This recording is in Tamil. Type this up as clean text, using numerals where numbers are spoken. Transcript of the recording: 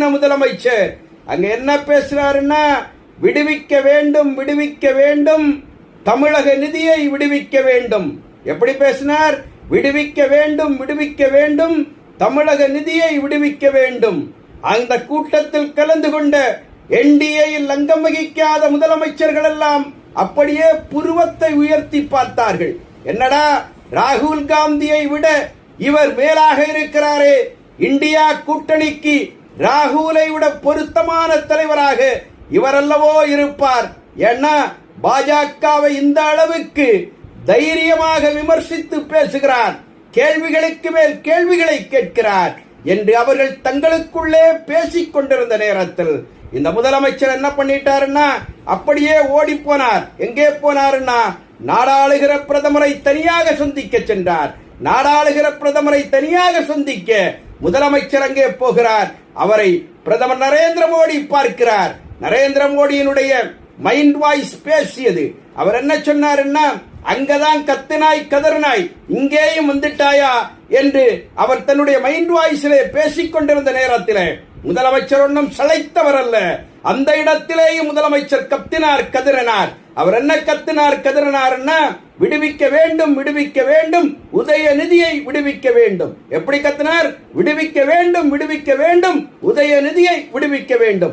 பேசின முதலமைச்சர். அங்க என்ன பேசுறாருன்னா, விடுவிக்க வேண்டும், விடுவிக்க வேண்டும், தமிழக நிதியை விடுவிக்க வேண்டும். எப்படி பேசினார்? விடுவிக்க வேண்டும், விடுவிக்க வேண்டும், தமிழக நிதியை விடுவிக்க வேண்டும். அந்த கூட்டத்தில் கலந்து கொண்ட என்டிஏயில் லஞ்சம் வகிக்காத முதலமைச்சர்கள் எல்லாம் அப்படியே புருவத்தை உயர்த்தி பார்த்தார்கள். என்னடா, ராகுல் காந்தியை விட இவர் மேலாக இருக்கிறாரே, இந்தியா கூட்டணிக்கு ராகுலை விட பொருத்தமான தலைவராக இவர் அல்லவோ இருப்பார். ஏன்னா பாஜகவை இந்த அளவுக்கு தைரியமாக விமர்சித்து பேசுகிறார், கேள்விகளுக்கு மேல் கேள்விகளை கேட்கிறார் என்று அவர்கள் தங்களுக்குள்ளே பேசிக் கொண்டிருந்த நேரத்தில் இந்த முதலமைச்சர் என்ன பண்ணிட்டாருன்னா, அப்படியே ஓடி போனார். எங்கே போனாருன்னா, நாடாளுகிற பிரதமரை தனியாக சந்திக்க சென்றார். நாடாளுகிற பிரதமரை தனியாக சந்திக்க முதலமைச்சர் அங்கே போகிறார். அவரை பிரதமர் நரேந்திர மோடி பார்க்கிறார். நரேந்திர மோடியினுடைய மைண்ட் வாய்ஸ் பேசியது. அவர் என்ன சொன்னாருன்னா, அங்கதான் கத்தினாய் கதறினாய், இங்கேயும் வந்துட்டாயா என்று அவர் தன்னுடைய மைண்ட் வாய்ஸிலே பேசிக் கொண்டிருந்த நேரத்திலே முதலமைச்சர் ஒன்றும் சளைத்தவர் அல்ல. அந்த இடத்திலேயும் முதலமைச்சர் கத்தினார், கதறினார். அவர் என்ன கத்தினார், கதறினார்னா, விடுவிக்க வேண்டும், விடுவிக்க வேண்டும், உதயநிதியை விடுவிக்க வேண்டும். எப்படி கத்தினார்? விடுவிக்க வேண்டும், விடுவிக்க வேண்டும், உதயநிதியை விடுவிக்க வேண்டும்.